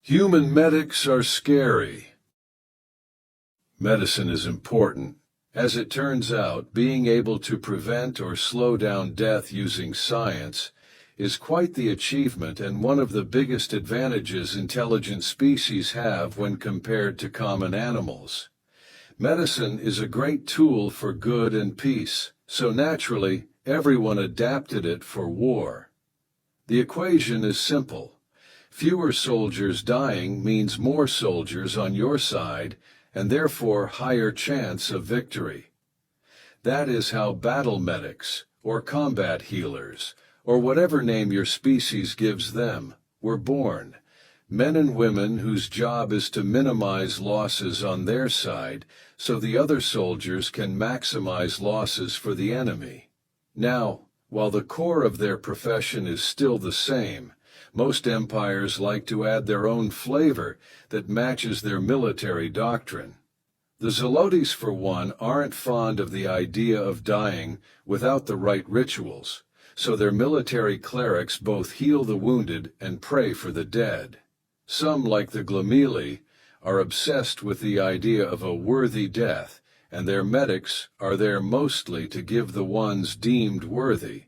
Human medics are scary. Medicine is important. As it turns out, being able to prevent or slow down death using science is quite the achievement and one of the biggest advantages intelligent species have when compared to common animals. Medicine is a great tool for good and peace, so naturally, everyone adapted it for war. The equation is simple. Fewer soldiers dying means more soldiers on your side, and therefore higher chance of victory. That is how battle medics, or combat healers, or whatever name your species gives them, were born. Men and women whose job is to minimize losses on their side, so the other soldiers can maximize losses for the enemy. Now, while the core of their profession is still the same, most empires like to add their own flavor that matches their military doctrine. The Zelotes, for one, aren't fond of the idea of dying without the right rituals, so their military clerics both heal the wounded and pray for the dead. Some, like the Glomili, are obsessed with the idea of a worthy death, and their medics are there mostly to give the ones deemed worthy,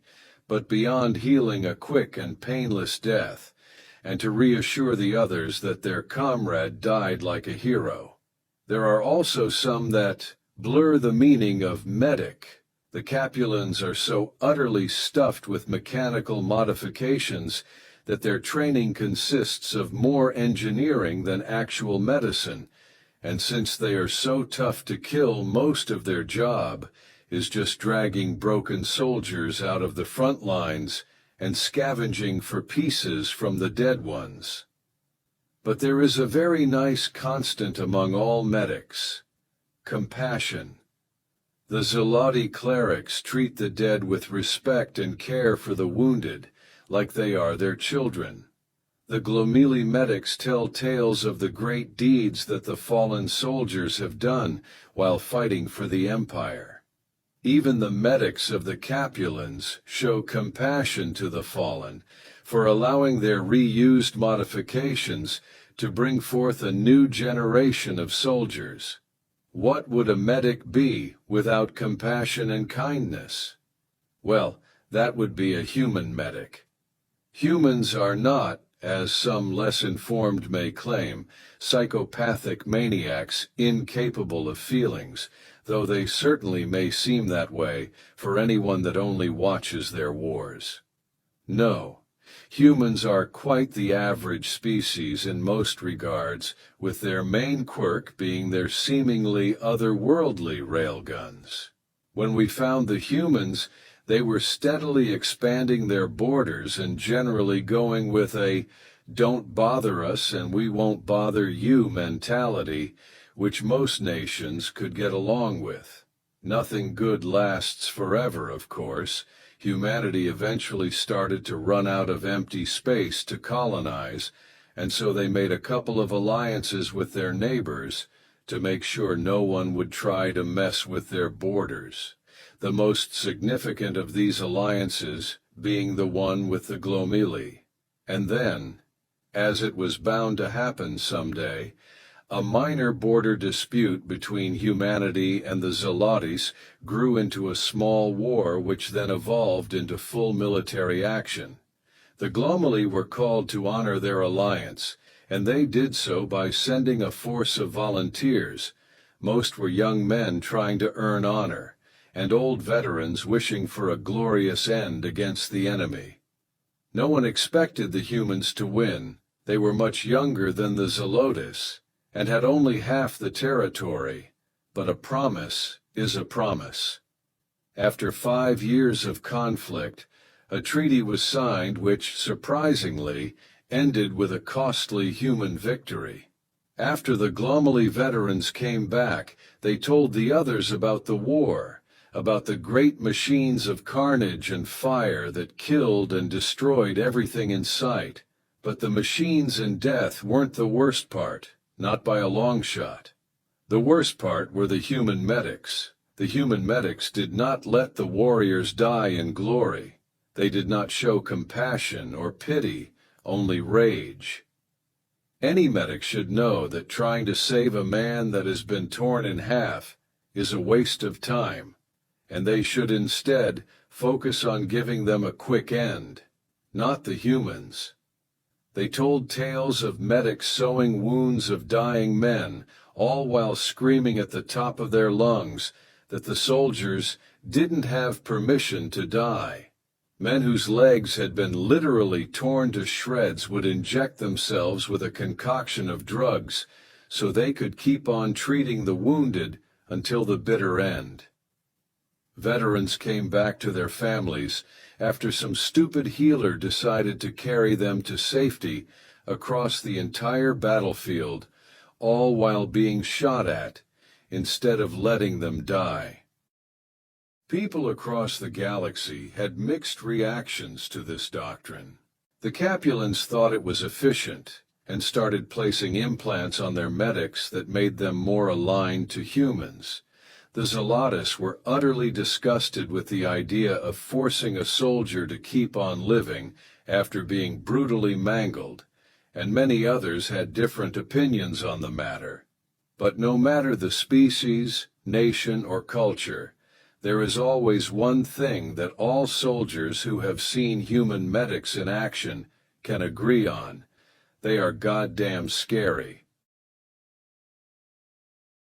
but beyond healing a quick and painless death, and to reassure the others that their comrade died like a hero. There are also some that blur the meaning of medic. The Capulans are so utterly stuffed with mechanical modifications that their training consists of more engineering than actual medicine, and since they are so tough to kill, most of their job is just dragging broken soldiers out of the front lines and scavenging for pieces from the dead ones. But there is a very nice constant among all medics: compassion. The Zeloti clerics treat the dead with respect and care for the wounded, like they are their children. The Glomili medics tell tales of the great deeds that the fallen soldiers have done while fighting for the Empire. Even the medics of the Capulans show compassion to the fallen for allowing their reused modifications to bring forth a new generation of soldiers. What would a medic be without compassion and kindness? Well, that would be a human medic. Humans are not, as some less informed may claim, psychopathic maniacs incapable of feelings, though they certainly may seem that way for anyone that only watches their wars. No, humans are quite the average species in most regards, with their main quirk being their seemingly otherworldly railguns. When we found the humans, they were steadily expanding their borders and generally going with a "don't bother us and we won't bother you" mentality, which most nations could get along with. Nothing good lasts forever, of course. Humanity eventually started to run out of empty space to colonize, and so they made a couple of alliances with their neighbors to make sure no one would try to mess with their borders. The most significant of these alliances being the one with the Glomili. And then, as it was bound to happen someday, a minor border dispute between humanity and the Zelotes grew into a small war which then evolved into full military action. The Glomili were called to honor their alliance, and they did so by sending a force of volunteers. Most were young men trying to earn honor, and old veterans wishing for a glorious end against the enemy. No one expected the humans to win. They were much younger than the Zelotes, and had only half the territory, but a promise is a promise. After 5 years of conflict, a treaty was signed which, surprisingly, ended with a costly human victory. After the Glomili veterans came back, they told the others about the war, about the great machines of carnage and fire that killed and destroyed everything in sight. But the machines and death weren't the worst part, not by a long shot. The worst part were the human medics. The human medics did not let the warriors die in glory. They did not show compassion or pity, only rage. Any medic should know that trying to save a man that has been torn in half is a waste of time, and they should instead focus on giving them a quick end, not the humans. They told tales of medics sewing wounds of dying men, all while screaming at the top of their lungs that the soldiers didn't have permission to die. Men whose legs had been literally torn to shreds would inject themselves with a concoction of drugs so they could keep on treating the wounded until the bitter end. Veterans came back to their families after some stupid healer decided to carry them to safety across the entire battlefield, all while being shot at, instead of letting them die. People across the galaxy had mixed reactions to this doctrine. The Capulans thought it was efficient and started placing implants on their medics that made them more aligned to humans. The Zelotes were utterly disgusted with the idea of forcing a soldier to keep on living after being brutally mangled, and many others had different opinions on the matter. But no matter the species, nation, or culture, there is always one thing that all soldiers who have seen human medics in action can agree on: they are goddamn scary.